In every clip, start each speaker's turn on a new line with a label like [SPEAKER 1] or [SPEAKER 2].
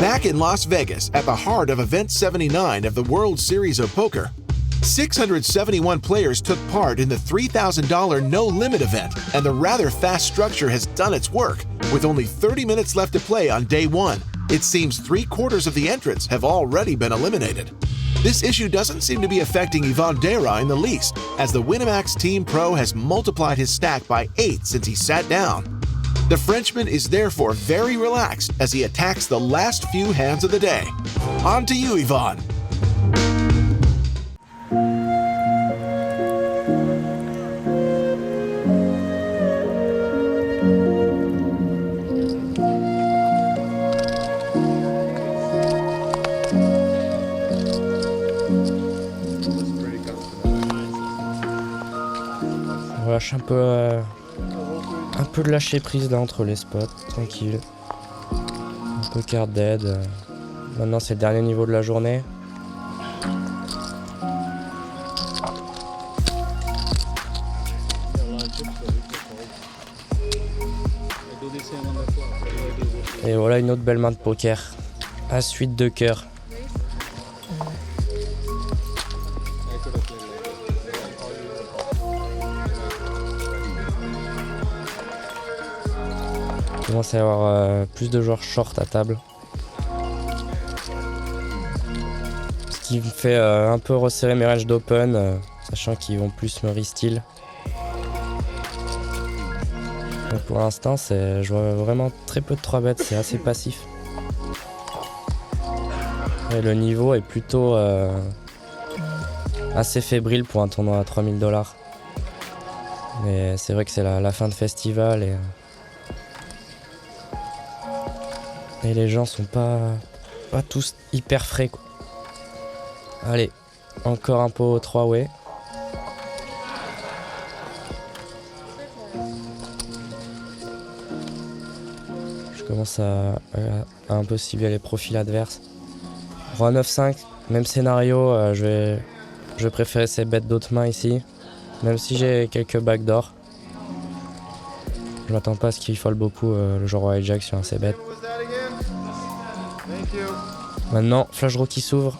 [SPEAKER 1] Back in Las Vegas, at the heart of Event 79 of the World Series of Poker, 671 players took part in the $3,000 no-limit event, and the rather fast structure has done its work. With only 30 minutes left to play on day one, it seems 3/4 of the entrants have already been eliminated. This issue doesn't seem to be affecting Ivan Dera in the least, as the Winamax Team Pro has multiplied his stack by 8 since he sat down. The Frenchman is therefore very relaxed as he attacks the last few hands of the day. On to you, Ivan.
[SPEAKER 2] On lâche un peu de lâcher prise là entre les spots, tranquille. Un peu card dead. Maintenant c'est le dernier niveau de la journée. Et voilà une autre belle main de poker. À suite de cœur. Il commence à y avoir plus de joueurs short à table. Ce qui me fait un peu resserrer mes ranges d'open, sachant qu'ils vont plus me re-steal. Donc pour l'instant, je vois vraiment très peu de 3-bet, c'est assez passif. Et le niveau est plutôt assez fébrile pour un tournoi à $3000. Mais c'est vrai que c'est la fin de festival et les gens sont pas tous hyper frais, quoi. Allez, encore un pot 3-way. Je commence à un peu cibler les profils adverses. Roi 9-5, même scénario, je vais préférer ces bêtes d'autres mains ici. Même si j'ai quelques backdoors. Je m'attends pas à ce qu'il fold beaucoup le joueur Roi Jack sur un C-bet. Maintenant, flash draw qui s'ouvre.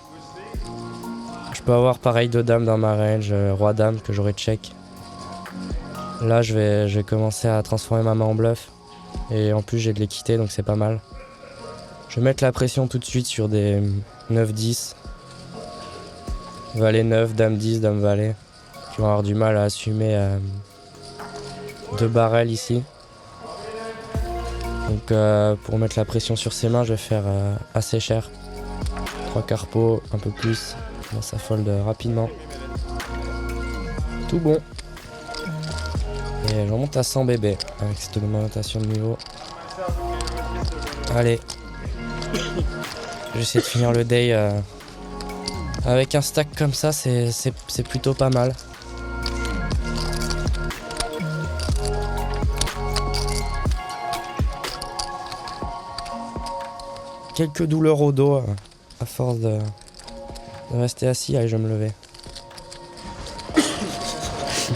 [SPEAKER 2] Je peux avoir pareil de dames dans ma range, Roi Dame que j'aurais check. Là, je vais commencer à transformer ma main en bluff. Et en plus, j'ai de l'équité, donc c'est pas mal. Je vais mettre la pression tout de suite sur des 9-10. Valet 9, Dame 10, Dame Valet. Qui vont avoir du mal à assumer 2 barrels ici. Donc pour mettre la pression sur ses mains, je vais faire assez cher. 3 carpos, un peu plus. Là, ça fold rapidement. Tout bon. Et je remonte à 100 bébés avec cette augmentation de niveau. Allez. J'essaie de finir le day avec un stack comme ça, c'est plutôt pas mal. Quelques douleurs au dos à force de rester assis. Allez, je vais me lever.
[SPEAKER 3] Il y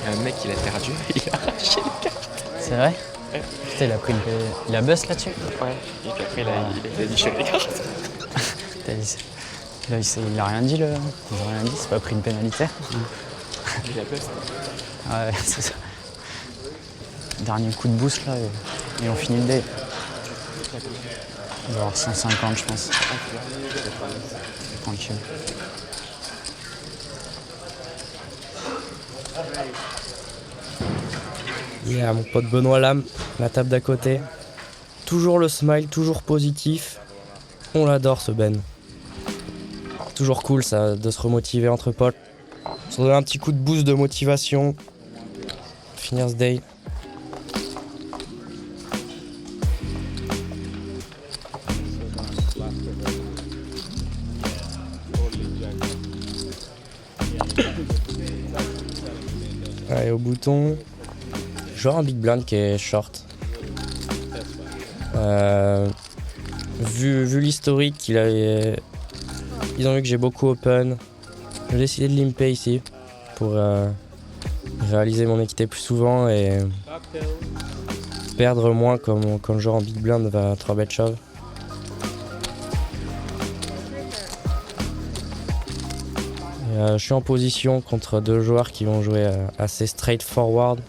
[SPEAKER 3] a un mec qui l'a perdu, il a arraché les cartes.
[SPEAKER 4] C'est vrai?
[SPEAKER 3] Ouais.
[SPEAKER 4] Putain, il a bust là-dessus?
[SPEAKER 3] Ouais, et puis après il a niché les cartes.
[SPEAKER 4] Là, il a rien dit, le... Ils ont rien dit, c'est pas pris une pénalité.
[SPEAKER 3] Il a bust.
[SPEAKER 4] Ouais, c'est ça. Dernier coup de boost là, et on finit le day. Il va y avoir 150, je pense. Tranquille.
[SPEAKER 2] Yeah, mon pote Benoît Lame, la table d'à côté. Toujours le smile, toujours positif. On l'adore ce Ben. Toujours cool ça, de se remotiver entre potes. Se donner un petit coup de boost de motivation. Finir ce day. Allez, au bouton. Genre un big blind qui est short. Vu l'historique, ils ont vu que j'ai beaucoup open. J'ai décidé de limper ici pour réaliser mon équité plus souvent et perdre moins quand le joueur en big blind va 3-bet shove. Je suis en position contre deux joueurs qui vont jouer assez straightforward.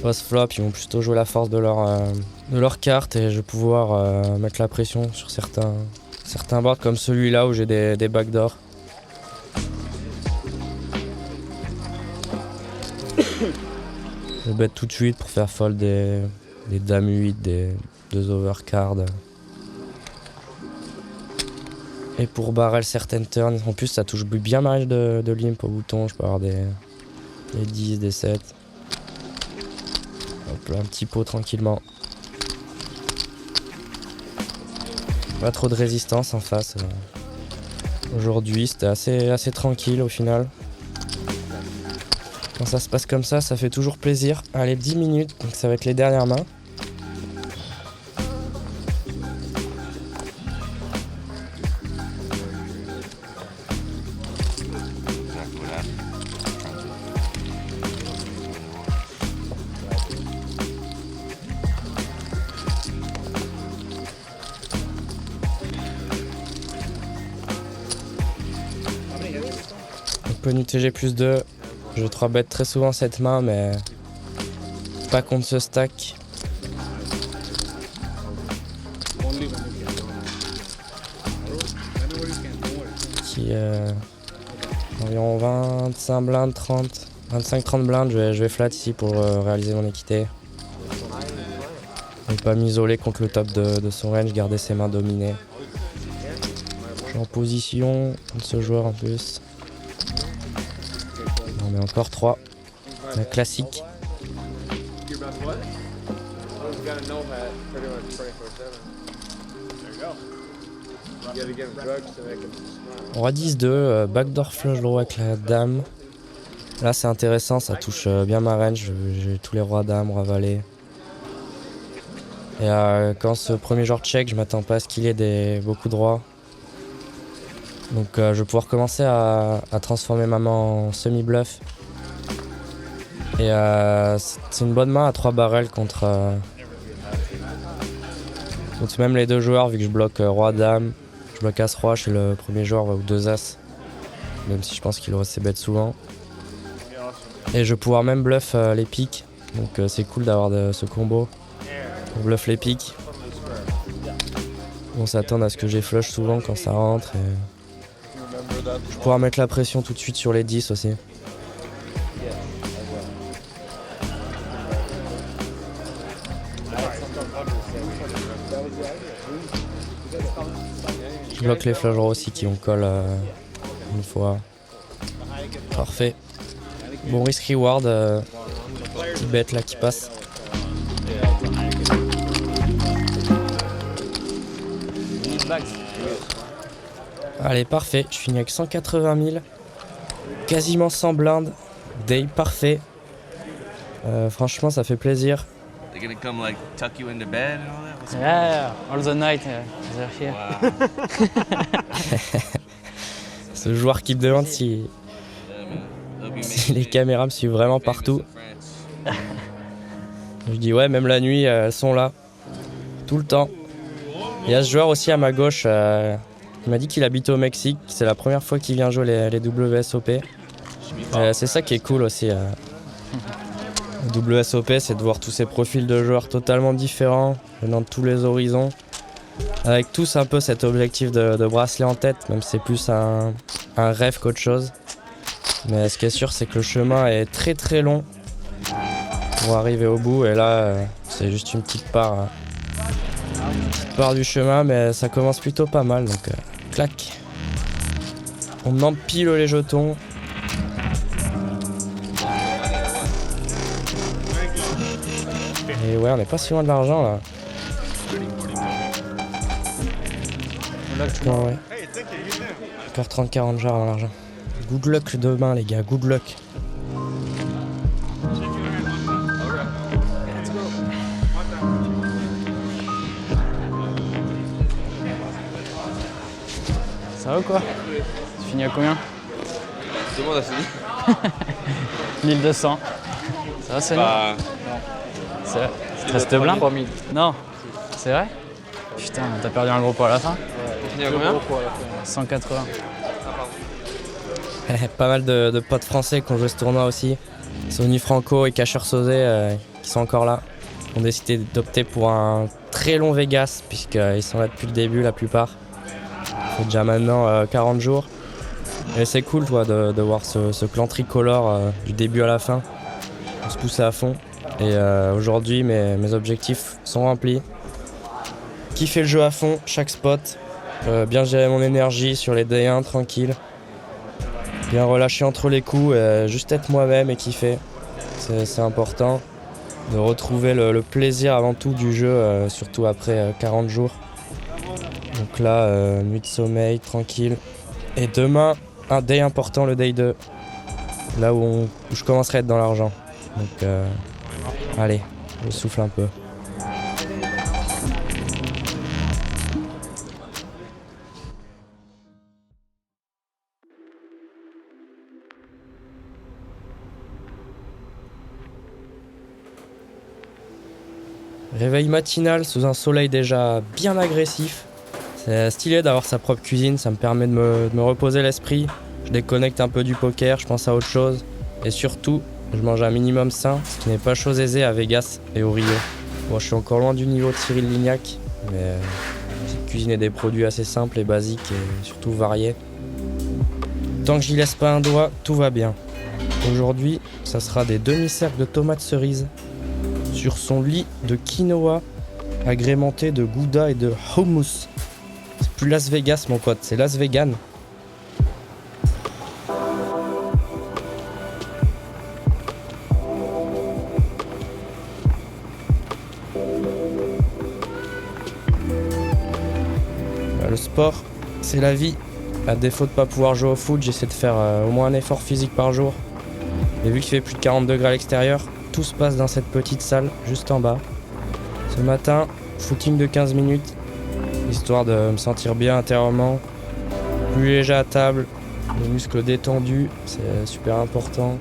[SPEAKER 2] Post-flop, ils vont plutôt jouer la force de leur carte et je vais pouvoir mettre la pression sur certains boards comme celui-là où j'ai des backdoors. Je bet tout de suite pour faire fold des dames 8, des 2 overcards. Et pour barrel certaines turns, en plus ça touche bien ma range de limp au bouton, je peux avoir des 10, des 7. Hop là, un petit pot tranquillement. Pas trop de résistance en face. Aujourd'hui c'était assez tranquille au final. Quand ça se passe comme ça fait toujours plaisir. Allez, 10 minutes, donc ça va être les dernières mains. Pony TG plus 2, je 3-bet très souvent cette main, mais pas contre ce stack. Qui est environ 25 blindes, 25-30 blindes, je vais flat ici pour réaliser mon équité. Ne pas m'isoler contre le top de son range, garder ses mains dominées. Je suis en position contre ce joueur en plus. On met encore 3. La classique. Roi 10-2, backdoor flush draw avec la dame. Là c'est intéressant, ça touche bien ma range. J'ai tous les rois dames, roi valet. Et quand ce premier joueur check, je m'attends pas à ce qu'il ait beaucoup de rois. Donc je vais pouvoir commencer à transformer ma main en semi-bluff. Et c'est une bonne main à 3 barrels contre même les deux joueurs, vu que je bloque roi-dame, je bloque as-roi chez le premier joueur ou 2 as. Même si je pense qu'il aurait ses bêtes souvent. Et je vais pouvoir même bluff les piques. Donc c'est cool d'avoir ce combo. On bluff les piques. On s'attend à ce que j'ai flush souvent quand ça rentre. Et je vais pouvoir mettre la pression tout de suite sur les 10 aussi. Je bloque les flush draws aussi qui ont call une fois. Parfait. Bon risk reward. Petit bet là qui passe. Allez, parfait. Je finis avec 180 000. Quasiment 100 blindes. Day parfait. Franchement, ça fait plaisir.
[SPEAKER 3] They're gonna come like tuck you into bed and all that? What's
[SPEAKER 4] Yeah, all the night they're here.
[SPEAKER 3] Wow.
[SPEAKER 2] Ce joueur qui me demande si les caméras me suivent vraiment partout. Je dis ouais, même la nuit, elles sont là. Tout le temps. Il y a ce joueur aussi à ma gauche. Il m'a dit qu'il habite au Mexique. C'est la première fois qu'il vient jouer les WSOP. C'est ça qui est cool aussi. WSOP, c'est de voir tous ces profils de joueurs totalement différents, venant de tous les horizons, avec tous un peu cet objectif de bracelet en tête, même si c'est plus un rêve qu'autre chose. Mais ce qui est sûr, c'est que le chemin est très très long pour arriver au bout, et là, c'est juste une petite part du chemin, mais ça commence plutôt pas mal, donc clac. On empile les jetons. Et ouais, on n'est pas si loin de l'argent là. Non, ouais. Encore 30-40 jars dans l'argent. Good luck demain les gars, good luck.
[SPEAKER 4] Ça va ou quoi? Tu finis à combien?
[SPEAKER 3] Tout le monde a fini.
[SPEAKER 4] 1200. Ça va, Sonny? C'est vrai. Tu restes blind?
[SPEAKER 3] 3000.
[SPEAKER 4] Non. C'est vrai? Putain, t'as perdu un gros pot à la fin?
[SPEAKER 3] T'as fini à combien?
[SPEAKER 4] 180.
[SPEAKER 2] Pas mal de potes français qui ont joué ce tournoi aussi. Sony Franco et Cacheur Sauzet qui sont encore là. On a décidé d'opter pour un très long Vegas puisqu'ils sont là depuis le début la plupart. Ça fait déjà maintenant 40 jours. Et c'est cool de voir ce clan tricolore du début à la fin. On se poussait à fond. Et aujourd'hui mes objectifs sont remplis. Kiffer le jeu à fond, chaque spot. Bien gérer mon énergie sur les D1 tranquille. Bien relâcher entre les coups, juste être moi-même et kiffer. C'est important. De retrouver le plaisir avant tout du jeu, surtout après 40 jours. Donc là, nuit de sommeil, tranquille. Et demain, un day important, le day 2. Là où je commencerai à être dans l'argent. Donc allez, je souffle un peu. Réveil matinal sous un soleil déjà bien agressif. C'est stylé d'avoir sa propre cuisine, ça me permet de me reposer l'esprit. Je déconnecte un peu du poker, je pense à autre chose. Et surtout, je mange un minimum sain, ce qui n'est pas chose aisée à Vegas et au Rio. Bon, je suis encore loin du niveau de Cyril Lignac, mais j'ai cuisiné des produits assez simples et basiques et surtout variés. Tant que j'y laisse pas un doigt, tout va bien. Aujourd'hui, ça sera des demi-cercles de tomates cerises sur son lit de quinoa agrémenté de gouda et de hummus. C'est plus Las Vegas mon pote, c'est Las Vegan. Le sport, c'est la vie. À défaut de pas pouvoir jouer au foot, j'essaie de faire au moins un effort physique par jour. Et vu qu'il fait plus de 40 degrés à l'extérieur, tout se passe dans cette petite salle, juste en bas. Ce matin, footing de 15 minutes, histoire de me sentir bien intérieurement. Plus léger à table, les muscles détendus, c'est super important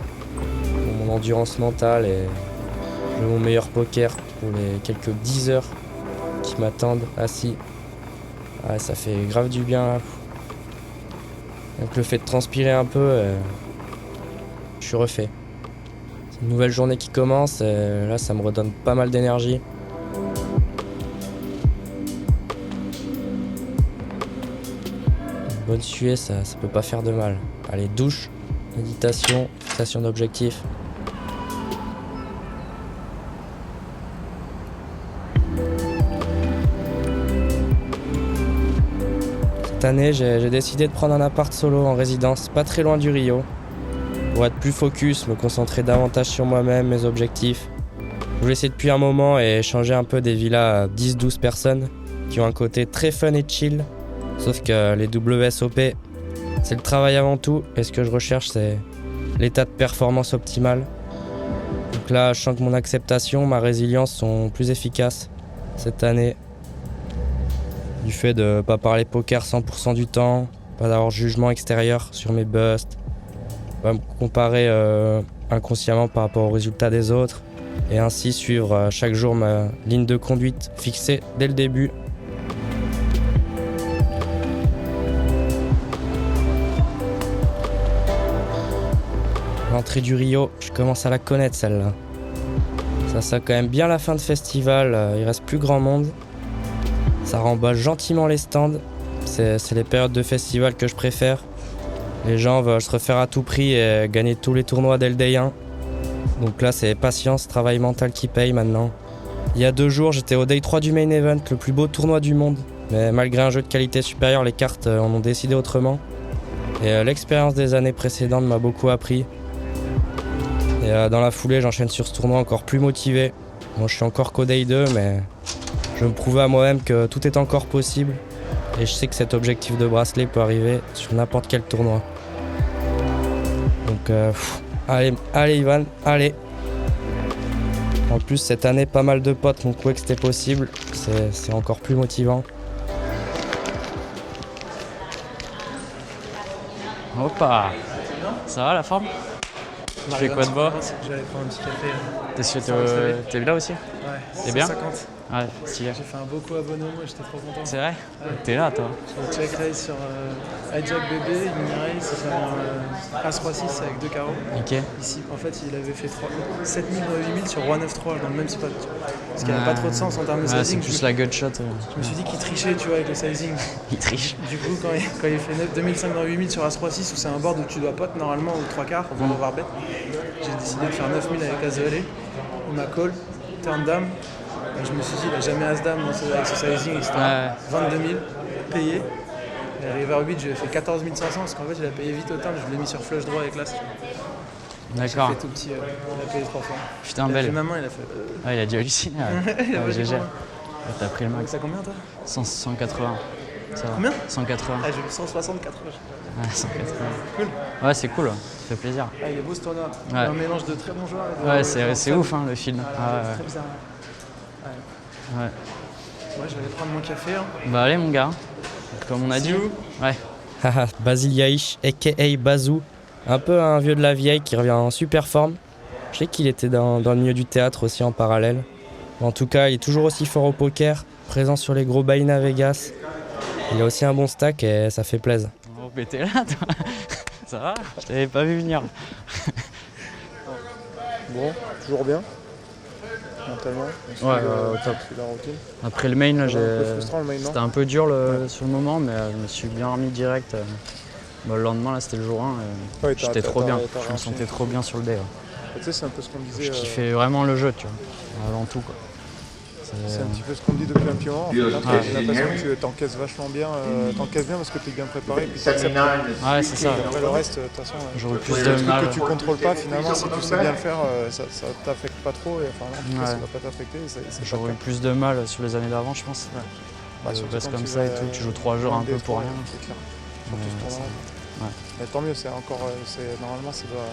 [SPEAKER 2] pour mon endurance mentale et jouer mon meilleur poker pour les quelques 10 heures qui m'attendent assis. Ouais, ça fait grave du bien. Donc le fait de transpirer un peu, je suis refait. C'est une nouvelle journée qui commence, et là ça me redonne pas mal d'énergie. Une bonne suée, ça peut pas faire de mal. Allez, douche, méditation, fixation d'objectifs. Cette année, j'ai décidé de prendre un appart solo en résidence, pas très loin du Rio. Pour être plus focus, me concentrer davantage sur moi-même, mes objectifs. Je voulais essayer depuis un moment et changer un peu des villas à 10-12 personnes qui ont un côté très fun et chill. Sauf que les WSOP, c'est le travail avant tout et ce que je recherche, c'est l'état de performance optimal. Donc là, je sens que mon acceptation, ma résilience sont plus efficaces cette année. Du fait de ne pas parler poker 100% du temps, pas d'avoir de jugement extérieur sur mes busts, pas me comparer inconsciemment par rapport aux résultats des autres et ainsi suivre chaque jour ma ligne de conduite fixée dès le début. L'entrée du Rio, je commence à la connaître celle-là. Ça sent quand même bien la fin de festival, il reste plus grand monde. Ça remballe gentiment les stands, c'est les périodes de festival que je préfère. Les gens veulent se refaire à tout prix et gagner tous les tournois dès le day 1. Donc là c'est patience, travail mental qui paye maintenant. Il y a 2 jours j'étais au day 3 du main event, le plus beau tournoi du monde. Mais malgré un jeu de qualité supérieure, les cartes en ont décidé autrement. Et l'expérience des années précédentes m'a beaucoup appris. Et dans la foulée j'enchaîne sur ce tournoi encore plus motivé. Bon, je suis encore qu'au day 2 mais je me prouvais à moi-même que tout est encore possible et je sais que cet objectif de bracelet peut arriver sur n'importe quel tournoi. Donc allez Ivan, allez. En plus cette année pas mal de potes m'ont prouvé que c'était possible, c'est encore plus motivant.
[SPEAKER 4] Hoppa. Ça va la forme? Tu fais quoi de beau?
[SPEAKER 5] J'allais prendre un petit café.
[SPEAKER 4] T'es là aussi?
[SPEAKER 5] Ouais,
[SPEAKER 4] T'es bien?
[SPEAKER 5] 150.
[SPEAKER 4] Ouais, stylé.
[SPEAKER 5] J'ai fait un beau coup à Bonomo et j'étais trop content.
[SPEAKER 4] C'est vrai? T'es là, toi?
[SPEAKER 5] Sur le check race sur Hijack BB, mini race, c'est un As-3-6 avec 2 carreaux.
[SPEAKER 4] Ok.
[SPEAKER 5] Ici, en fait, il avait fait 7000 ou 8000 sur Roi 9-3 dans le même spot. Parce qu'il n'y avait pas trop de sens en termes de
[SPEAKER 4] Ouais, c'est
[SPEAKER 5] sizing.
[SPEAKER 4] plus la gutshot.
[SPEAKER 5] Je me suis dit qu'il trichait, tu vois, avec le sizing.
[SPEAKER 4] Il triche.
[SPEAKER 5] Du coup, quand il fait 2005 dans 8000 sur As-3-6, où c'est un board où tu dois pot normalement, ou 3 quarts, avant overbet, j'ai décidé de faire 9000 avec As-Valet. Il m'a call, turn dame. Et je me suis dit, il n'a jamais As-Dame avec ce sizing, etc.
[SPEAKER 4] Ouais.
[SPEAKER 5] 22 000, payé. Et arrivé à 8, j'ai fait 14 500 parce qu'en fait, il a payé vite au turn, je l'ai mis sur flush droit avec l'As. J'ai
[SPEAKER 4] D'accord.
[SPEAKER 5] fait tout petit, il a payé 3 fois.
[SPEAKER 4] Putain,
[SPEAKER 5] Il a
[SPEAKER 4] belle.
[SPEAKER 5] fait ma main, il a fait.
[SPEAKER 4] Ah, il a dû halluciner.
[SPEAKER 5] Il a
[SPEAKER 4] Ouais,
[SPEAKER 5] pas dit
[SPEAKER 4] GG.
[SPEAKER 5] combien.
[SPEAKER 4] T'as pris le
[SPEAKER 5] Avec
[SPEAKER 4] max.
[SPEAKER 5] ça combien toi
[SPEAKER 4] 180. Ça va.
[SPEAKER 5] Combien
[SPEAKER 4] 180.
[SPEAKER 5] Ah, j'ai eu 164.
[SPEAKER 4] Ouais, 180.
[SPEAKER 5] Cool.
[SPEAKER 4] Ouais, c'est cool. Ça fait plaisir.
[SPEAKER 5] Ah, il est beau ce tournoi.
[SPEAKER 4] Ouais.
[SPEAKER 5] Un mélange de très bons joueurs. et de-
[SPEAKER 4] Ouais,
[SPEAKER 5] de-
[SPEAKER 4] c'est ouf, hein, le film. Ah,
[SPEAKER 5] Très bizarre.
[SPEAKER 4] ouais.
[SPEAKER 5] Ouais, je vais aller prendre mon café. Hein.
[SPEAKER 4] Bah, allez, mon gars. Comme on a dit. Ouais.
[SPEAKER 2] Haha, Basile Yaïch, aka Bazou. Un peu un vieux de la vieille qui revient en super forme. Je sais qu'il était dans le milieu du théâtre aussi en parallèle. En tout cas, il est toujours aussi fort au poker, présent sur les gros buy-in à Vegas. Il a aussi un bon stack et ça fait plaisir.
[SPEAKER 4] Oh, mais t'es là, toi. Ça va? Je t'avais pas vu venir.
[SPEAKER 5] Bon, toujours bien. Mentalement.
[SPEAKER 4] Ouais, top.
[SPEAKER 5] C'est la routine.
[SPEAKER 4] Après le main, là,
[SPEAKER 5] C'est un peu frustrant le main, non?
[SPEAKER 4] c'était un peu dur sur le moment, mais je me suis bien remis direct. Bah, le lendemain, là, c'était le jour 1.
[SPEAKER 5] Ouais,
[SPEAKER 4] J'étais trop bien.
[SPEAKER 5] t'as
[SPEAKER 4] Je me
[SPEAKER 5] réenchaîné.
[SPEAKER 4] sentais trop bien sur le day. Ouais.
[SPEAKER 5] Tu sais, c'est un peu ce qu'on disait.
[SPEAKER 4] Je kiffais vraiment le jeu, tu vois. Avant tout, quoi.
[SPEAKER 5] C'est un petit peu ce qu'on dit depuis un petit moment. En fait, hein, j'ai l'impression que tu t'encaisses vachement bien. T'encaisses bien parce que tu es bien préparé. Puis t'acceptes.
[SPEAKER 4] Ouais, c'est ça.
[SPEAKER 5] Et après le reste, de toute façon,
[SPEAKER 4] J'aurais plus
[SPEAKER 5] les
[SPEAKER 4] de
[SPEAKER 5] trucs
[SPEAKER 4] mal.
[SPEAKER 5] que tu contrôles pas, finalement, si tu sais bien le faire, ça t'affecte pas trop. Et enfin, en tout cas, ça
[SPEAKER 4] Ouais.
[SPEAKER 5] va pas t'affecter. C'est pas
[SPEAKER 4] J'aurais
[SPEAKER 5] le
[SPEAKER 4] eu
[SPEAKER 5] cas.
[SPEAKER 4] plus de mal sur les années d'avant, je pense.
[SPEAKER 5] Bah,
[SPEAKER 4] De
[SPEAKER 5] surtout
[SPEAKER 4] base
[SPEAKER 5] quand
[SPEAKER 4] comme
[SPEAKER 5] tu
[SPEAKER 4] ça et
[SPEAKER 5] vas
[SPEAKER 4] tout, tu joues 3 jours un peu
[SPEAKER 5] D3,
[SPEAKER 4] pour rien.
[SPEAKER 5] C'est clair. Surtout
[SPEAKER 4] Ouais,
[SPEAKER 5] ce tournoi.
[SPEAKER 4] ouais.
[SPEAKER 5] Mais tant mieux, c'est encore. Normalement, ça doit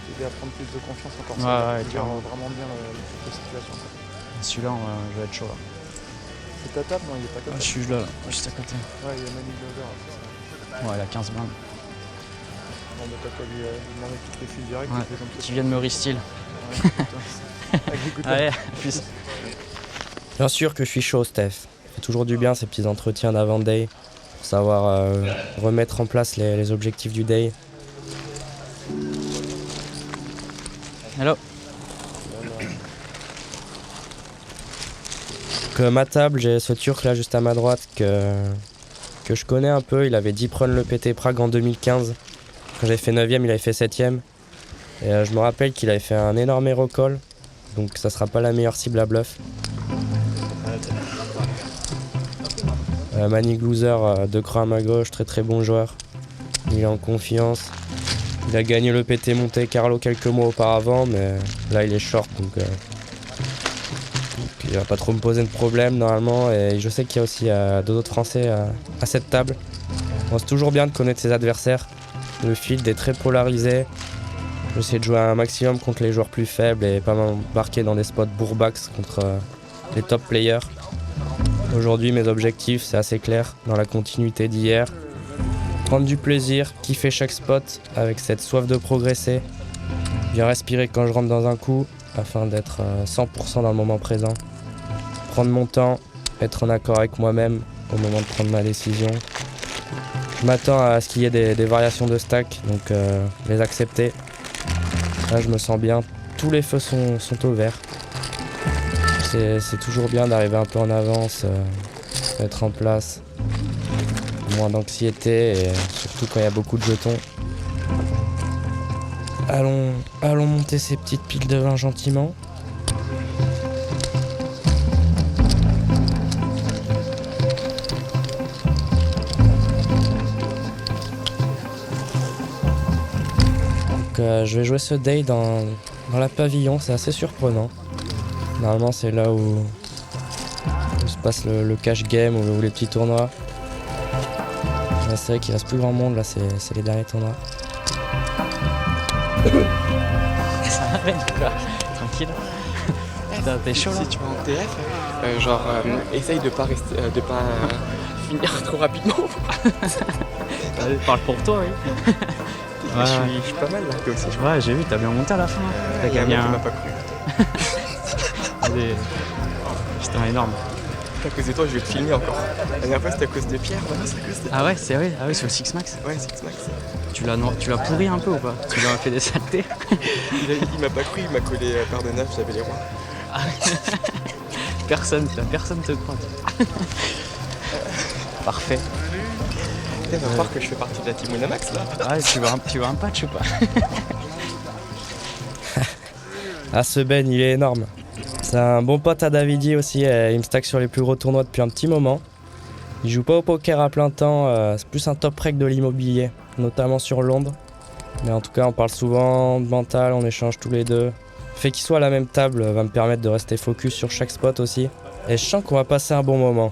[SPEAKER 5] t'aider à prendre plus de confiance encore.
[SPEAKER 4] Ouais,
[SPEAKER 5] Ça
[SPEAKER 4] ouais,
[SPEAKER 5] gère
[SPEAKER 4] clairement.
[SPEAKER 5] vraiment bien la situation. Quoi.
[SPEAKER 4] Celui-là, je vais être chaud là.
[SPEAKER 5] C'est ta table? Non, il est pas ta
[SPEAKER 4] Je
[SPEAKER 5] table.
[SPEAKER 4] suis là, juste à côté.
[SPEAKER 5] Ouais, il y a Manu Glover.
[SPEAKER 4] Ouais, il a 15 blindes.
[SPEAKER 5] Bon, bah, t'as qu'à lui demander toutes les filles directes.
[SPEAKER 4] Ouais.
[SPEAKER 5] et puis comme ça,
[SPEAKER 4] Qui viennent me restyle.
[SPEAKER 5] avec des couteaux.
[SPEAKER 4] Allez, plus.
[SPEAKER 2] Bien sûr que je suis chaud, Steph. Ça fait toujours du bien ces petits entretiens d'avant-day pour savoir remettre en place les objectifs du day.
[SPEAKER 4] Hello.
[SPEAKER 2] Donc, ma table, j'ai ce Turc là juste à ma droite que je connais un peu. Il avait 10 runs le PT Prague en 2015. Quand j'avais fait 9ème, il avait fait 7ème. Et je me rappelle qu'il avait fait un énorme hero call. Donc ça sera pas la meilleure cible à bluff. Manny Loser, 2 crans à ma gauche, très très bon joueur. Il est en confiance. Il a gagné le PT Monte Carlo quelques mois auparavant, mais là il est short, donc il va pas trop me poser de problème normalement. Et je sais qu'il y a aussi 2 autres Français à cette table. Bon, c'est toujours bien de connaître ses adversaires. Le field est très polarisé. J'essaie de jouer un maximum contre les joueurs plus faibles et pas m'embarquer dans des spots bourbax contre les top players. Aujourd'hui, mes objectifs, c'est assez clair, dans la continuité d'hier. Prendre du plaisir, kiffer chaque spot avec cette soif de progresser. Bien respirer quand je rentre dans un coup afin d'être 100% dans le moment présent. Prendre mon temps, être en accord avec moi-même au moment de prendre ma décision. Je m'attends à ce qu'il y ait des variations de stack, donc les accepter. Là, je me sens bien. Tous les feux sont au vert. C'est toujours bien d'arriver un peu en avance, d'être en place. Moins d'anxiété et surtout quand il y a beaucoup de jetons. Allons monter ces petites piles de vin gentiment. Donc, je vais jouer ce day dans la pavillon, c'est assez surprenant. Normalement c'est là où se passe le cash game ou les petits tournois. Là, c'est vrai qu'il reste plus grand monde, là c'est les derniers tournois.
[SPEAKER 4] Ça va, mec, quoi. Tranquille. Putain, t'es chaud là.
[SPEAKER 3] Si tu vas en TF, essaye de pas rester, de pas finir trop rapidement.
[SPEAKER 4] Parle pour toi, oui.
[SPEAKER 3] Je suis pas mal là, toi aussi.
[SPEAKER 4] Ouais, j'ai vu, t'as bien monté à la fin. T'as
[SPEAKER 3] Il y a un
[SPEAKER 4] gagné
[SPEAKER 3] mec qui
[SPEAKER 4] un.
[SPEAKER 3] m'a pas cru.
[SPEAKER 4] Allez. Putain, énorme.
[SPEAKER 3] À cause de toi, je vais te filmer encore. La dernière fois, c'était à cause de Pierre, maintenant c'est à cause de...
[SPEAKER 4] Ah ouais, c'est vrai. Ah ouais, sur le Six Max.
[SPEAKER 3] Ouais, Six Max.
[SPEAKER 4] Tu l'as pourri un peu ou pas? Tu lui as fait des saletés?
[SPEAKER 3] Il m'a pas cru, il m'a collé par de neuf, j'avais les rois.
[SPEAKER 4] Personne te croit. Parfait.
[SPEAKER 3] Il va voir que je fais partie de la team Winamax là.
[SPEAKER 4] Ah, tu veux un patch ou pas?
[SPEAKER 2] Ah, ce Ben, il est énorme. C'est un bon pote à Davidi aussi, il me stack sur les plus gros tournois depuis un petit moment. Il joue pas au poker à plein temps, c'est plus un top rec de l'immobilier, notamment sur Londres. Mais en tout cas, on parle souvent de mental, on échange tous les deux. Le fait qu'il soit à la même table va me permettre de rester focus sur chaque spot aussi. Et je sens qu'on va passer un bon moment.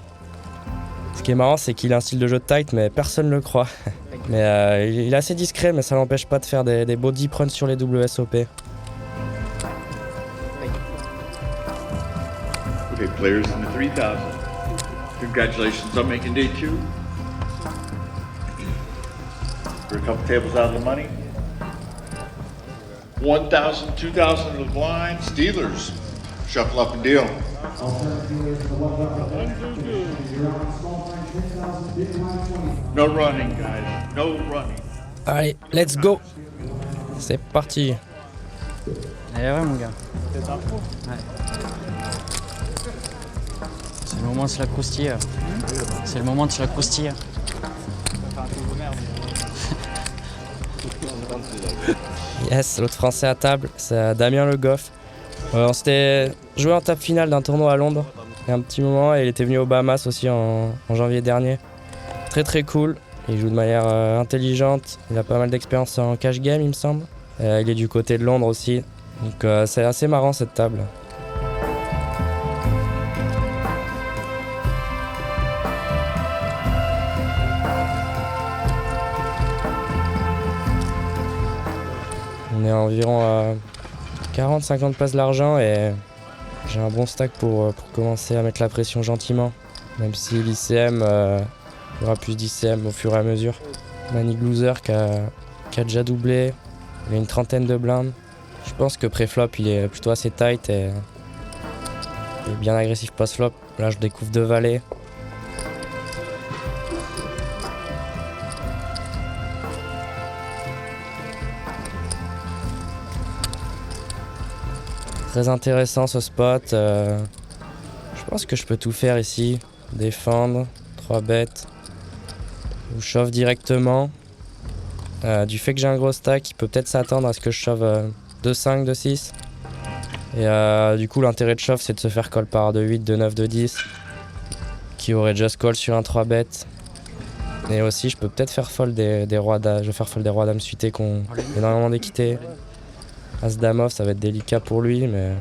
[SPEAKER 2] Ce qui est marrant, c'est qu'il a un style de jeu tight, mais personne ne le croit. Mais il est assez discret, mais ça l'empêche pas de faire des beaux deep runs sur les WSOP.
[SPEAKER 6] Okay, players in the 3000. Congratulations on making day 2. We're a couple tables out of the money. 1,000, 2,000 of the blind. Steelers, shuffle up and deal. No running, guys. No running.
[SPEAKER 2] Allez, let's go! C'est parti!
[SPEAKER 4] Allez, ouais, mon gars. Ouais. C'est le moment de se la croustiller. C'est le moment de se la croustiller.
[SPEAKER 2] Yes, l'autre français à table, c'est Damien Le Goff. On s'était joué en table finale d'un tournoi à Londres il y a un petit moment et il était venu aux Bahamas aussi en janvier dernier. Très très cool, il joue de manière intelligente, il a pas mal d'expérience en cash game il me semble. Il est du côté de Londres aussi, donc c'est assez marrant cette table. On est à environ 40-50 places d'argent et j'ai un bon stack pour commencer à mettre la pression gentiment. Même si l'ICM, il y aura plus d'ICM au fur et à mesure. Manic Loser qui a déjà doublé, il a une trentaine de blindes. Je pense que pré-flop il est plutôt assez tight et il est bien agressif post-flop. Là je découvre 2 valets. Très intéressant ce spot. Je pense que je peux tout faire ici. Défendre, 3 bêtes. Ou shove directement. Du fait que j'ai un gros stack, il peut peut-être s'attendre à ce que je shove 2-5, 2-6. Et du coup l'intérêt de shove c'est de se faire call par 2-8, 2-9, 2-10. Qui aurait just call sur un 3 bêtes. Et aussi je peux peut-être faire fold des rois dames. Je vais faire fold des rois dames suités qui ont énormément d'équité. As dame off, ça va être délicat pour lui, mais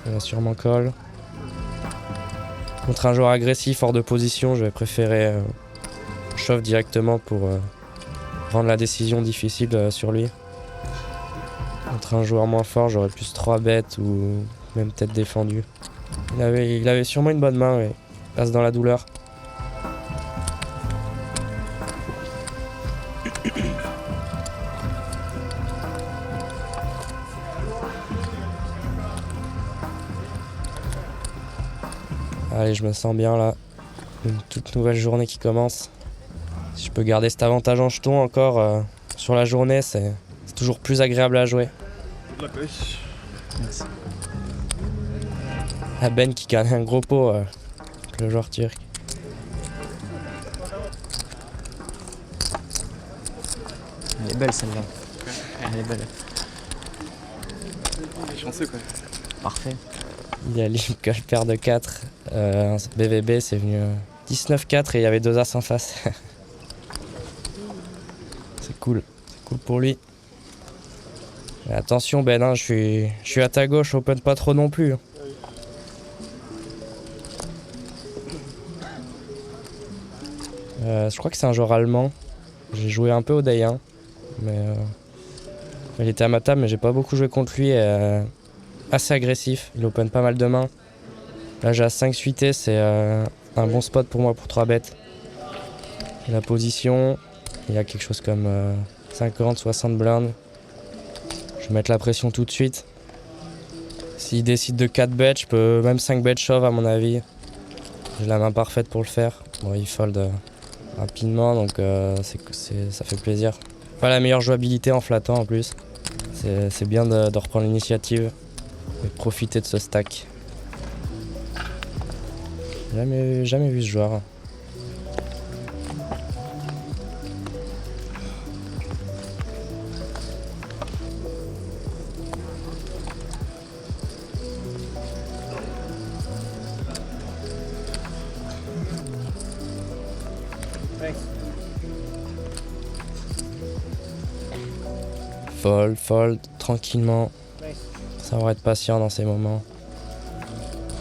[SPEAKER 2] il va sûrement call. Contre un joueur agressif hors de position, je vais préférer shove directement pour rendre la décision difficile sur lui. Contre un joueur moins fort, j'aurais plus 3 bêtes ou même peut-être défendu. Il avait sûrement une bonne main, mais il passe dans la douleur. Allez, je me sens bien là. Une toute nouvelle journée qui commence. Si je peux garder cet avantage en jeton encore sur la journée, c'est toujours plus agréable à jouer. Ah, Ben qui gagne un gros pot, le joueur turc.
[SPEAKER 4] Elle est belle celle-là. Elle est belle.
[SPEAKER 3] Il est chanceux quoi.
[SPEAKER 4] Parfait.
[SPEAKER 2] Il y a libre que je perds de 4. BVB c'est venu 19-4 et il y avait 2 as en face. C'est cool pour lui. Mais attention Ben, hein, je suis à ta gauche, open pas trop non plus. Je crois que c'est un joueur allemand. J'ai joué un peu au Day 1. Mais il était à ma table mais j'ai pas beaucoup joué contre lui. Assez agressif, il open pas mal de mains. Là j'ai à 5 suité, c'est un bon spot pour moi pour 3 bêtes. La position, il y a quelque chose comme 50-60 blindes. Je vais mettre la pression tout de suite. S'il décide de 4 bêtes, je peux même 5 bêtes shove à mon avis. J'ai la main parfaite pour le faire. Bon, il fold rapidement, donc ça fait plaisir. Pas la meilleure jouabilité en flattant en plus. C'est bien de reprendre l'initiative et de profiter de ce stack. Jamais vu ce joueur. Fold, tranquillement. Savoir être patient dans ces moments.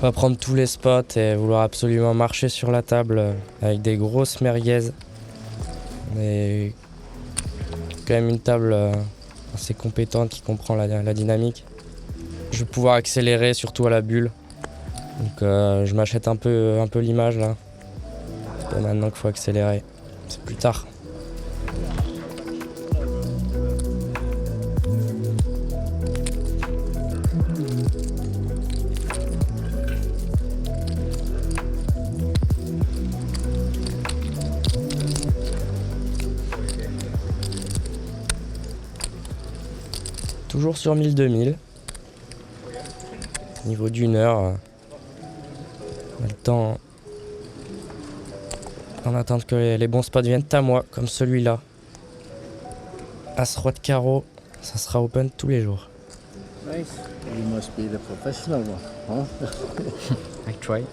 [SPEAKER 2] Pas prendre tous les spots et vouloir absolument marcher sur la table avec des grosses merguez. Mais quand même une table assez compétente qui comprend la dynamique. Je vais pouvoir accélérer surtout à la bulle. Donc je m'achète un peu l'image là. C'est pas maintenant qu'il faut accélérer. C'est plus tard. Toujours sur 1000-2000. Niveau d'une heure. On a le temps en attente que les bons spots viennent à moi, comme celui-là. As-roi de carreau, ça sera open tous les jours.
[SPEAKER 7] Nice. You must be the professional one, huh?
[SPEAKER 4] I try.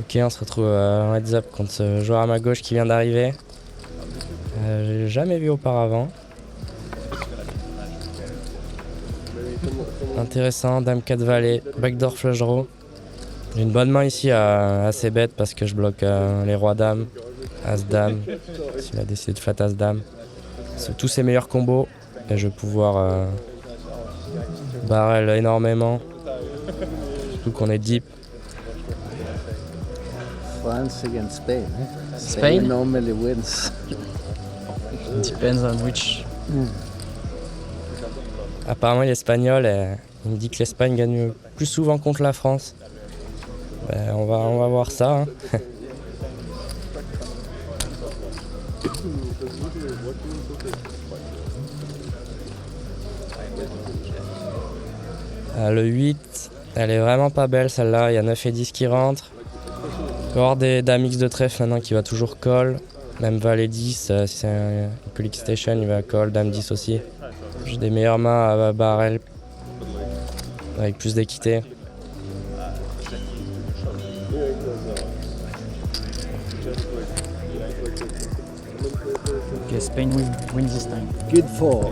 [SPEAKER 2] Ok, on se retrouve en heads up contre ce joueur à ma gauche qui vient d'arriver. J'ai jamais vu auparavant. Intéressant, dame 4 valet, backdoor flush draw. J'ai une bonne main ici à ces bêtes parce que je bloque les rois dames, as dame, s'il a décidé de flat as dame. C'est tous ses meilleurs combos et je vais pouvoir barrel énormément. Surtout qu'on est deep.
[SPEAKER 7] France against Spain. Eh?
[SPEAKER 4] Spain?
[SPEAKER 7] Normally wins.
[SPEAKER 4] Depends on which.
[SPEAKER 2] Apparemment il est espagnol et il me dit que l'Espagne gagne plus souvent contre la France. Ben, on va voir ça. Hein. Le 8, elle est vraiment pas belle celle-là, il y a 9 et 10 qui rentrent. Il peut y avoir des dames X de trèfle maintenant qui va toujours call. Même valet 10, si c'est un click station, il va call, dame 10 aussi. J'ai des meilleures mains à barrel avec plus d'équité.
[SPEAKER 4] Okay, Spain will win this time.
[SPEAKER 7] Good four.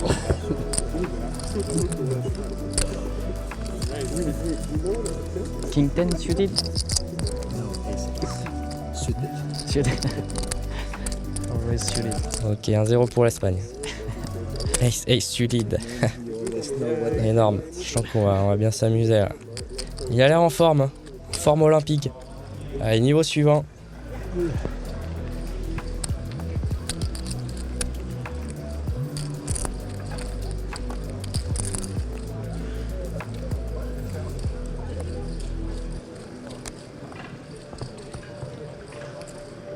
[SPEAKER 4] King 10 suited?
[SPEAKER 7] Suited.
[SPEAKER 4] Suited. Always suited.
[SPEAKER 2] Ok, 1-0 pour l'Espagne. Ace suited.
[SPEAKER 7] You always know what
[SPEAKER 2] Énorme. Je sens qu'on va bien s'amuser là. Il a l'air en forme. Hein. Forme olympique. Allez, niveau suivant.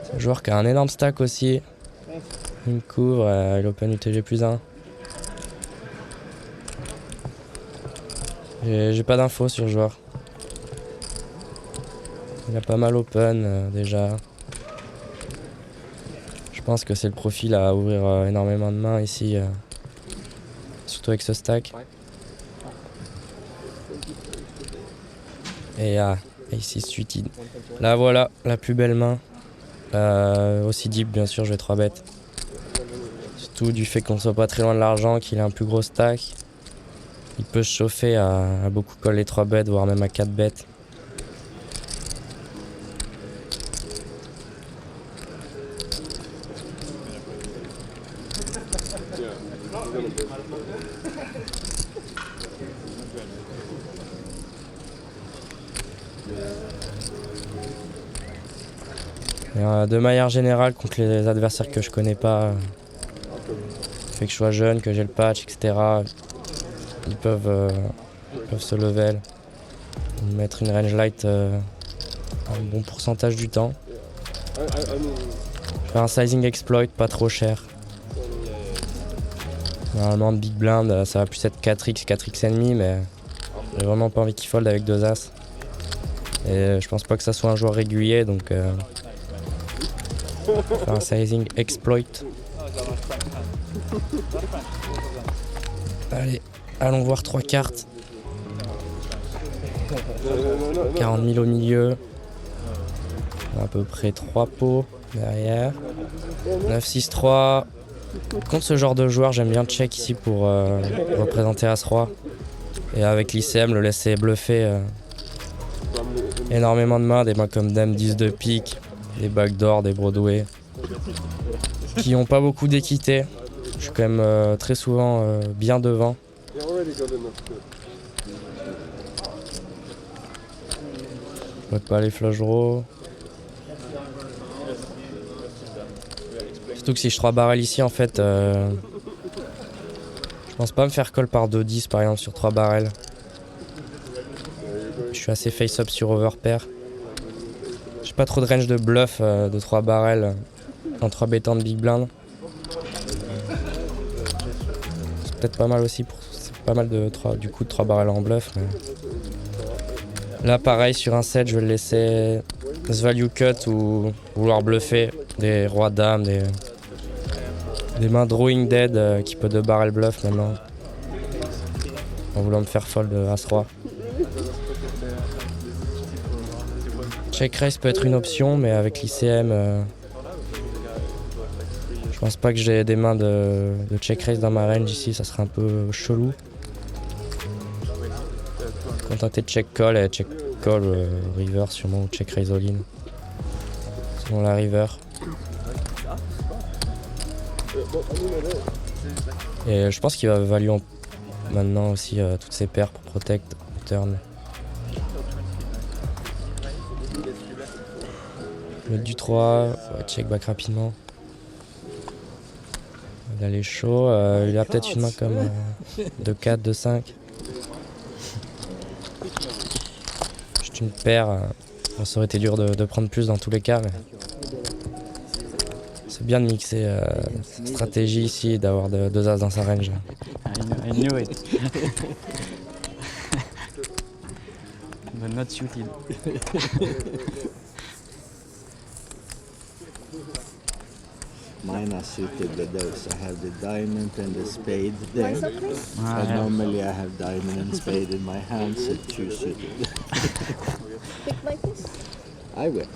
[SPEAKER 2] C'est un joueur qui a un énorme stack aussi. Il me couvre, il open UTG plus 1. J'ai pas d'infos sur le joueur. Il a pas mal open déjà. Je pense que c'est le profil à ouvrir énormément de mains ici. Surtout avec ce stack. Et ici suited. Là voilà, la plus belle main. Aussi deep bien sûr, je vais 3 bêtes. Surtout du fait qu'on soit pas très loin de l'argent, qu'il a un plus gros stack. Il peut se chauffer à beaucoup call les 3 bêtes, voire même à 4 bêtes. Et, de manière générale, contre les adversaires que je connais pas, fait que je sois jeune, que j'ai le patch, etc., ils peuvent se level, mettre une range light un bon pourcentage du temps. Je fais un sizing exploit pas trop cher. Normalement de big blind ça va plus être 4x, 4x et demi, mais j'ai vraiment pas envie qu'il fold avec 2 as. Et je pense pas que ça soit un joueur régulier, donc faire un sizing exploit. Allez, allons voir 3 cartes. 40 000 au milieu. À peu près 3 pots derrière. 9-6-3. Contre ce genre de joueur, j'aime bien check ici pour représenter As-Roi. Et avec l'ICM, le laisser bluffer énormément de mains, des mains comme Dame 10 de pique, des backdoors, des Broadway, qui n'ont pas beaucoup d'équité. Je suis quand même très souvent bien devant. Je peux pas les flush draws. Surtout que si je 3 barrels ici, en fait, je pense pas me faire call par 2-10 par exemple sur 3 barrels. Je suis assez face-up sur overpair. J'ai pas trop de range de bluff de 3 barrels en 3 bétants de big blind. C'est peut-être pas mal aussi, c'est pas mal de 3 barrels en bluff. Mais... Là pareil sur un set, je vais le laisser se value cut ou vouloir bluffer des rois dames, des mains drawing dead qui peut de barrel bluff maintenant. En voulant me faire fold As-Roi. Check raise peut être une option, mais avec l'ICM, je pense pas que j'ai des mains de check raise dans ma range ici, ça serait un peu chelou. Contenter de check call et check call river sûrement, ou check raise all in. Selon la river. Et je pense qu'il va value maintenant aussi toutes ses paires pour protect turn. Le du 3, ouais, check back rapidement. Là il est chaud, il a peut-être une main comme 2-4, 2-5. Juste une paire, ça aurait été dur de prendre plus dans tous les cas, mais c'est bien de mixer cette stratégie ici, d'avoir 2 as dans sa range.
[SPEAKER 4] I knew it. But not suited.
[SPEAKER 7] Mine are suited with those. I have the diamond and the spade there.
[SPEAKER 4] Ah,
[SPEAKER 7] And
[SPEAKER 4] yeah.
[SPEAKER 7] normally I have diamond and spade in my hand, so two suited.
[SPEAKER 8] Pick like this?
[SPEAKER 7] I will.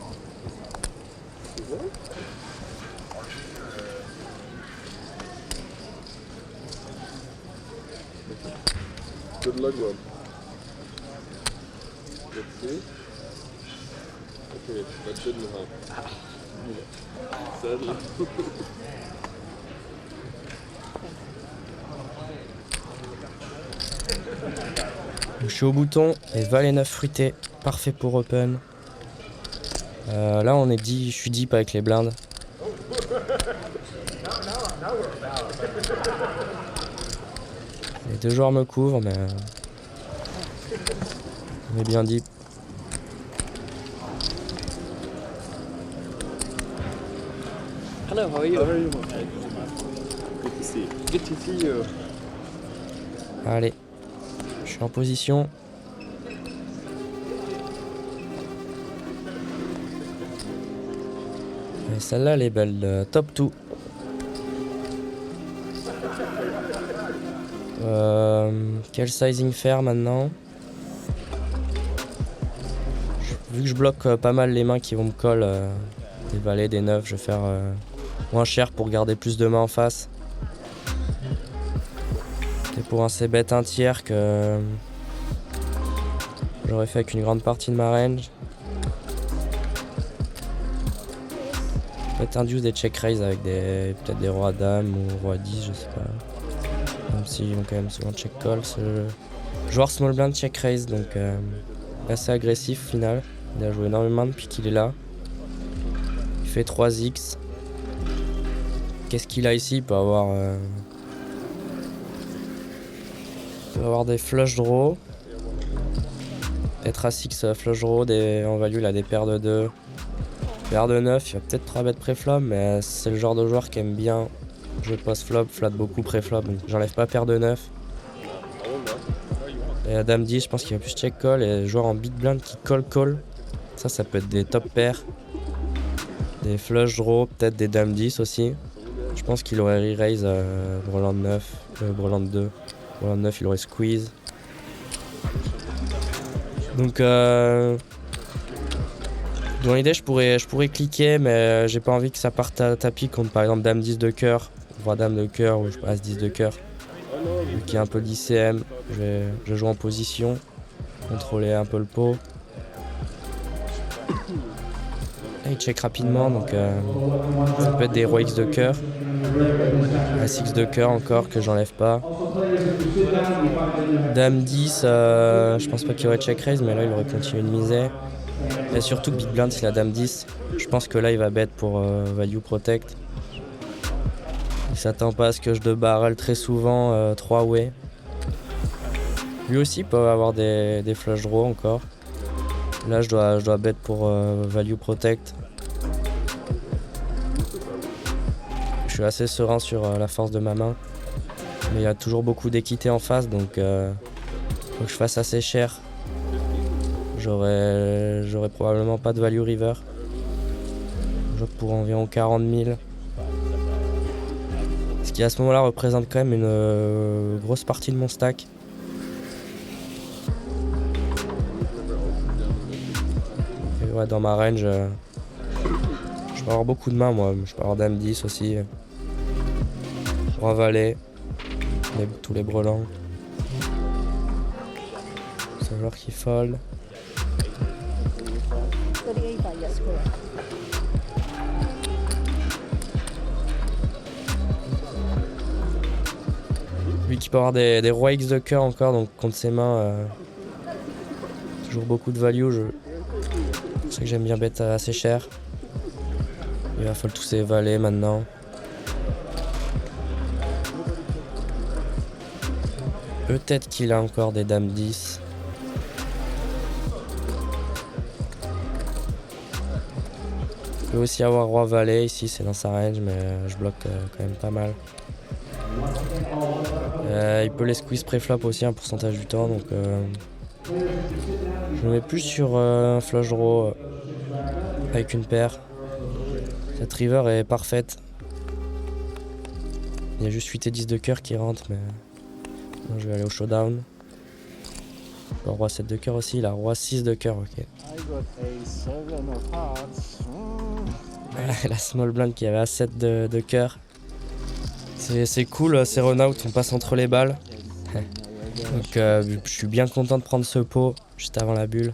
[SPEAKER 9] Good luck, one. Let's see. Okay, that shouldn't help. Sadly.
[SPEAKER 2] Je suis au bouton et valet 9 fruité, parfait pour open. Là on est je suis deep avec les blindes. Les 2 joueurs me couvrent, mais on est bien deep.
[SPEAKER 3] Hello, how are you?
[SPEAKER 9] How are you, my friend? Good to see you.
[SPEAKER 3] Good to see you.
[SPEAKER 2] Allez, je suis en position. Et celle-là elle est belle, top 2. Quel sizing faire maintenant? Vu que je bloque pas mal les mains qui vont me coller, des valets, des 9, je vais faire moins cher pour garder plus de mains en face. C'est pour un c-bet un tiers que j'aurais fait avec une grande partie de ma range. Peut-être induce des check raise avec peut-être des rois dames ou rois 10, je sais pas. Même s'ils vont quand même souvent check call. Ce joueur small blind check raise, donc assez agressif au final. Il a joué énormément depuis qu'il est là. fait 3x. Qu'est-ce qu'il a ici? Il peut avoir des flush draws. Peut-être A6 flush draw, en value il a des paires de 2. Paire de 9, il va peut-être 3 bêtes pré-flop, mais c'est le genre de joueur qui aime bien jouer post-flop, flat beaucoup pré-flop, donc j'enlève pas paire de 9. Et à dame 10, je pense qu'il va plus check call, et joueur en big blind qui call. Ça peut être des top pairs. Des flush draw, peut-être des dames 10 aussi. Je pense qu'il aurait re-raise Breland 9, Breland 2. Breland 9, il aurait squeeze. Donc dans l'idée je pourrais cliquer, mais j'ai pas envie que ça parte à tapis contre par exemple dame 10 de cœur, roi dame de cœur ou as 10 de cœur. Vu qu'il y a un peu d'ICM, je joue en position, contrôler un peu le pot. Et il check rapidement, donc ça peut être des roi X de cœur. As-X de cœur encore que j'enlève pas. Dame 10, je pense pas qu'il aurait check raise, mais là il aurait continué de miser. Et surtout big blind s'il a dame 10, je pense que là il va bet pour value protect. Il s'attend pas à ce que je de barrel très souvent 3 way. Lui aussi peut avoir des flush draws encore. Là je dois bet pour value protect. Je suis assez serein sur la force de ma main. Mais il y a toujours beaucoup d'équité en face, donc faut que je fasse assez cher. J'aurais probablement pas de value river. Je joue pour environ 40 000. Ce qui à ce moment-là représente quand même une grosse partie de mon stack. Et ouais, dans ma range, je peux avoir beaucoup de mains moi. Je peux avoir dame 10 aussi. Roi valet. Tous les brelans. C'est un joueur qui fold.
[SPEAKER 8] 38 by yes, correct.
[SPEAKER 2] Lui qui peut avoir des rois X de cœur encore, donc contre ses mains, toujours beaucoup de value. C'est pour ça que j'aime bien bet assez cher. Il va fold tous ses valets maintenant. Peut-être qu'il a encore des dames 10. Il peut aussi avoir roi valet ici, c'est dans sa range, mais je bloque quand même pas mal. Il peut les squeeze pré-flop aussi un pourcentage du temps, donc je me mets plus sur un flush draw avec une paire. Cette river est parfaite. Il y a juste 8 et 10 de cœur qui rentrent, mais non, je vais aller au showdown. Le roi 7 de cœur aussi, la roi 6 de cœur, ok. La small blind qui avait à 7 de cœur. C'est cool, ces run-out, on passe entre les balles. Donc je suis bien content de prendre ce pot juste avant la bulle.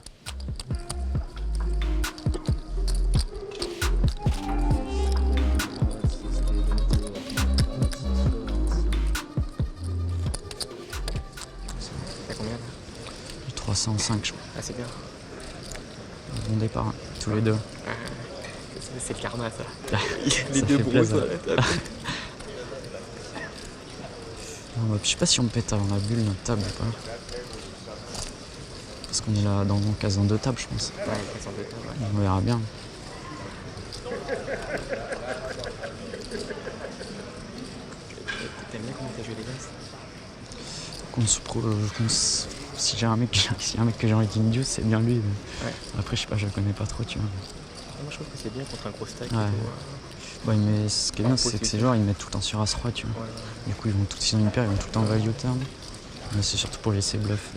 [SPEAKER 3] T'as combien là?
[SPEAKER 4] 305 je crois.
[SPEAKER 3] Ah c'est bien.
[SPEAKER 4] Bon départ, hein, tous les deux.
[SPEAKER 3] C'est le karma ça.
[SPEAKER 4] Les deux
[SPEAKER 3] brouses
[SPEAKER 4] plaisir.
[SPEAKER 3] dans la table.
[SPEAKER 4] Je sais pas si on pète avant la bulle notre table ou pas. Parce qu'on est là dans quasi dans 2 tables je pense.
[SPEAKER 3] Ouais, quasi en 2 tables, ouais.
[SPEAKER 4] On verra bien.
[SPEAKER 3] T'aimes bien comment t'as joué les As?
[SPEAKER 4] Si j'ai un mec que j'ai envie d'induce, c'est bien lui. Mais
[SPEAKER 3] Ouais.
[SPEAKER 4] après je sais pas, je le connais pas trop tu vois.
[SPEAKER 3] Moi je trouve que c'est bien contre un gros stack.
[SPEAKER 4] Ouais. Ouais, mais ce qui est bien, c'est que ces joueurs ils mettent tout le temps sur As-Roi, tu vois.
[SPEAKER 3] Ouais.
[SPEAKER 4] Du coup, s'ils ont une paire, ils vont tout le temps value turn. Mais c'est surtout pour laisser bluff.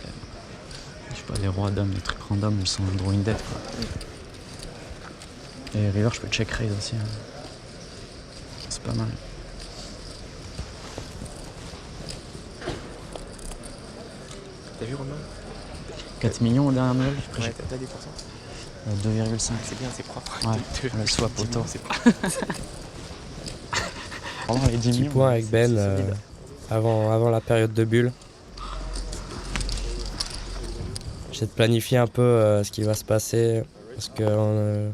[SPEAKER 4] Je sais pas, les rois dames, les trucs random, ils sont drawing dead quoi. Et river, je peux check raise aussi. Hein. C'est pas mal.
[SPEAKER 3] T'as vu Romain?
[SPEAKER 4] 4 millions au dernier Noël.
[SPEAKER 3] Ouais, t'as des pourcents.
[SPEAKER 4] 2,5.
[SPEAKER 3] C'est bien, c'est propre.
[SPEAKER 4] Ouais, le swap auto.
[SPEAKER 3] C'est pas.
[SPEAKER 4] Pendant les 10
[SPEAKER 2] Petit
[SPEAKER 4] millions.
[SPEAKER 2] point avec Ben avant la période de bulle. J'essaie de planifier un peu ce qui va se passer parce qu'on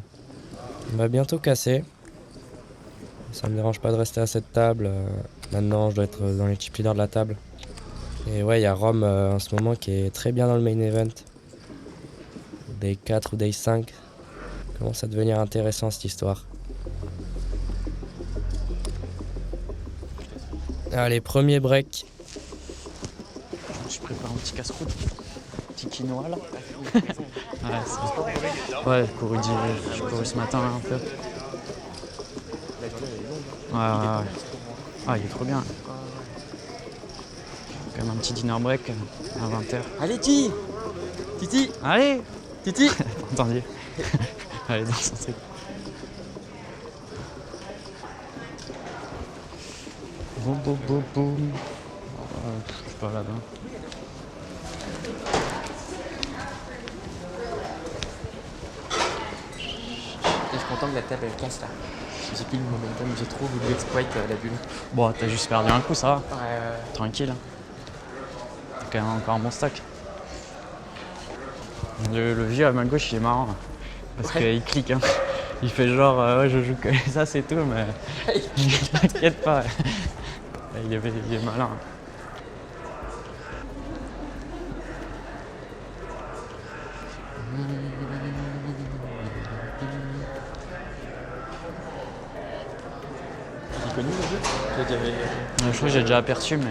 [SPEAKER 2] va bientôt casser. Ça me dérange pas de rester à cette table. Maintenant, je dois être dans les chip leaders de la table. Et ouais, il y a Rome en ce moment qui est très bien dans le main event. Day 4 ou Day 5. Commence à devenir intéressant cette histoire. Allez, premier break.
[SPEAKER 4] Je prépare un petit casse-croûte. Un petit quinoa là. Ouais, j'ai couru ce matin un peu. Ouais. Ah, il est trop bien. Quand même un petit dinner break à 20h.
[SPEAKER 3] Allez, Titi.
[SPEAKER 4] Allez, Titi. Entendu. Allez, dans son truc. Boum, boum, boum, boum. Je suis pas là-bas.
[SPEAKER 3] Je suis content que la table elle casse là. J'ai plus le momentum, j'ai trop voulu exploit la bulle.
[SPEAKER 4] Bon, t'as juste perdu un coup, ça va.
[SPEAKER 3] Ouais.
[SPEAKER 4] Tranquille. T'as quand même encore un bon stock. Le vieux à ma gauche, il est marrant. Parce qu'il clique. Hein. Il fait genre, ouais, je joue que ça, c'est tout, mais. T'inquiète pas. Il est malin.
[SPEAKER 3] Tu connu le jeu?
[SPEAKER 4] Je crois que j'ai déjà aperçu, mais.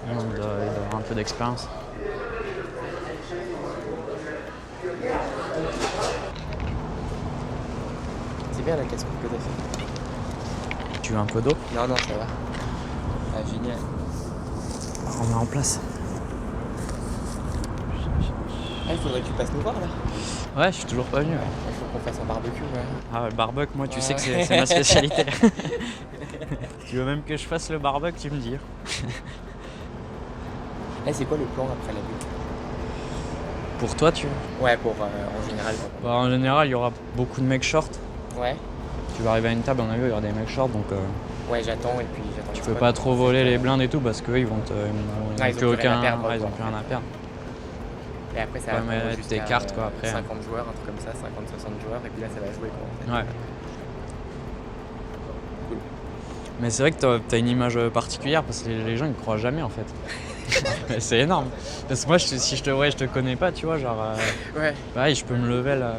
[SPEAKER 4] Il doit avoir un peu d'expérience.
[SPEAKER 3] C'est bien la casse-croûte que t'as fait.
[SPEAKER 4] Tu veux un peu d'eau?
[SPEAKER 3] Non, ça va. Ah, génial.
[SPEAKER 4] On met en place.
[SPEAKER 3] Ah, il faudrait que tu passes nous voir là.
[SPEAKER 4] Ouais, je suis toujours pas venu. Ouais.
[SPEAKER 3] Il faut qu'on fasse un barbecue. Ouais.
[SPEAKER 4] Ah, le barbecue, moi, tu sais que c'est ma spécialité. Tu veux même que je fasse le barbecue, tu me dis.
[SPEAKER 3] C'est quoi le plan après la bulle?
[SPEAKER 4] Pour toi, tu veux?
[SPEAKER 3] Ouais, en général.
[SPEAKER 4] Bah, en général, il y aura beaucoup de mecs short.
[SPEAKER 3] Ouais.
[SPEAKER 4] Tu vas arriver à une table, on a vu, il y aura des mecs short, donc
[SPEAKER 3] Ouais, j'attends et puis j'attends.
[SPEAKER 4] tu peux pas trop voler les blindes et tout parce qu'eux, ils vont te.
[SPEAKER 3] Ils ont plus rien à perdre,
[SPEAKER 4] ils ont
[SPEAKER 3] quoi.
[SPEAKER 4] plus rien à perdre.
[SPEAKER 3] Et après, ça
[SPEAKER 4] Ouais,
[SPEAKER 3] va
[SPEAKER 4] mais
[SPEAKER 3] prendre
[SPEAKER 4] tes
[SPEAKER 3] jusqu'à,
[SPEAKER 4] cartes, quoi, après.
[SPEAKER 3] 50 joueurs, un truc comme ça, 50-60 joueurs, et puis là, ça va jouer quoi. En fait.
[SPEAKER 4] Ouais. Mais c'est vrai que t'as une image particulière parce que les gens ils croient jamais en fait. Mais c'est énorme. Parce que moi si je te vois, je te connais pas, tu vois, genre.
[SPEAKER 3] Ouais.
[SPEAKER 4] Pareil, je peux me lever là.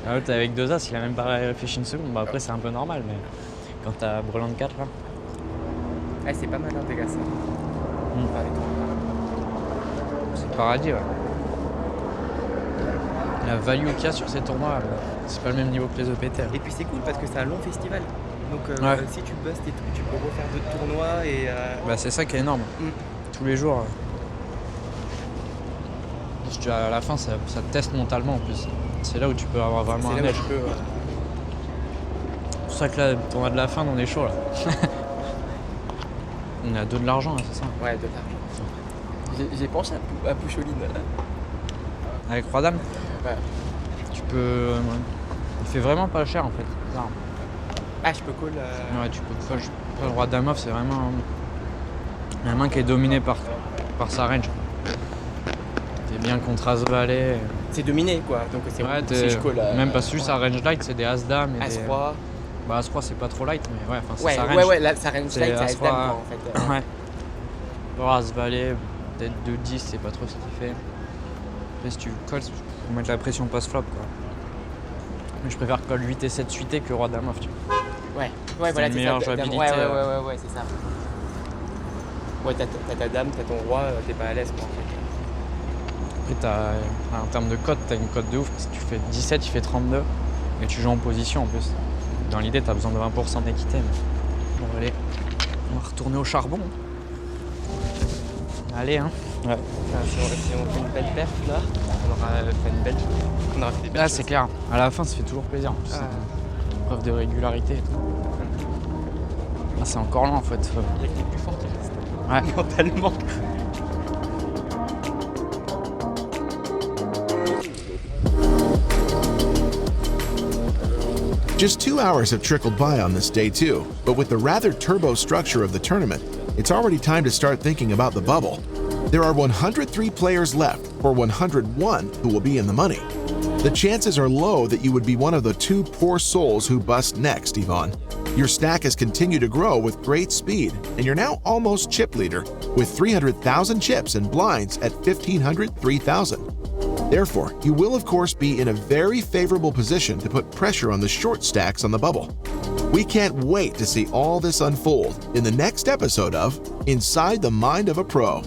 [SPEAKER 4] Ah, t'es avec 2 as, il a même pas réfléchi une seconde. Bah après c'est un peu normal, mais quand t'as Breland 4 là.
[SPEAKER 3] Ouais, c'est pas mal hein, tes gars ça. Avec toi.
[SPEAKER 4] C'est le paradis, ouais. La value qu'il y a sur ces tournois, c'est pas le même niveau que les EPT.
[SPEAKER 3] Et puis c'est cool parce que c'est un long festival. Donc
[SPEAKER 4] Ouais.
[SPEAKER 3] si tu bustes et tout, tu peux refaire d'autres tournois et.
[SPEAKER 4] Bah c'est ça qui est énorme. Tous les jours. À la fin, ça te teste mentalement en plus. C'est là où tu peux avoir vraiment un edge.
[SPEAKER 3] C'est
[SPEAKER 4] pour ça que là, le tournoi de la fin, on est chaud là. On est à 2 de l'argent, là, c'est ça?
[SPEAKER 3] Ouais, de l'argent. J'ai pensé à Poucholine là.
[SPEAKER 4] Avec Roi Dame?
[SPEAKER 3] Ouais.
[SPEAKER 4] Tu peux. Il fait vraiment pas cher en fait. Non.
[SPEAKER 3] Ah, je peux call.
[SPEAKER 4] Ouais, tu peux call. Le Roi Dame off, c'est vraiment la main qui est dominée par sa range. T'es bien contre As-Valet.
[SPEAKER 3] C'est dominé quoi. Donc c'est
[SPEAKER 4] Ouais,
[SPEAKER 3] si je call.
[SPEAKER 4] Même pas juste sa range light, c'est des As-Dame.
[SPEAKER 3] As-Roi.
[SPEAKER 4] Bah, As-Roi, c'est pas trop light, mais ouais, enfin, c'est
[SPEAKER 3] Ouais,
[SPEAKER 4] sa range.
[SPEAKER 3] ouais, là, sa range light, c'est As-Dame
[SPEAKER 4] As-Roi,
[SPEAKER 3] quoi, en fait.
[SPEAKER 4] Ouais. Pour As-Valet, peut-être 2-10, c'est pas trop ce qu'il fait. Après, si tu colles, faut mettre la pression post-flop quoi. Mais je préfère call 8 et 7 suité que Roi Dame off, tu vois.
[SPEAKER 3] Ouais, voilà,
[SPEAKER 4] une
[SPEAKER 3] c'est
[SPEAKER 4] meilleure
[SPEAKER 3] ça.
[SPEAKER 4] jouabilité.
[SPEAKER 3] Ouais, c'est ça. Ouais, t'as ta dame, t'as ton roi, t'es pas à l'aise quoi en fait.
[SPEAKER 4] Après, en termes de cote, t'as une cote de ouf. Si tu fais 17, il fait 32. Et tu joues en position en plus. Dans l'idée, t'as besoin de 20% d'équité. Mais... Bon, allez, on va retourner au charbon. Allez, hein. Ouais.
[SPEAKER 3] Si on fait une belle perf là, on aura fait une belle. On aura fait des belles
[SPEAKER 4] Là,
[SPEAKER 3] choses.
[SPEAKER 4] c'est clair. À la fin, ça fait toujours plaisir. En plus, c'est une preuve de régularité et tout. Là, c'est encore loin en fait.
[SPEAKER 3] Il y a que les plus forts qui restent.
[SPEAKER 4] Ouais.
[SPEAKER 3] Mentalement.
[SPEAKER 1] Just 2 hours have trickled by on this day too, but with the rather turbo structure of the tournament, it's already time to start thinking about the bubble. There are 103 players left for 101 who will be in the money. The chances are low that you would be one of the 2 poor souls who bust next, Yvonne. Your stack has continued to grow with great speed, and you're now almost chip leader with 300,000 chips and blinds at 1,500, 3,000. Therefore, you will of course be in a very favorable position to put pressure on the short stacks on the bubble. We can't wait to see all this unfold in the next episode of Inside the Mind of a Pro.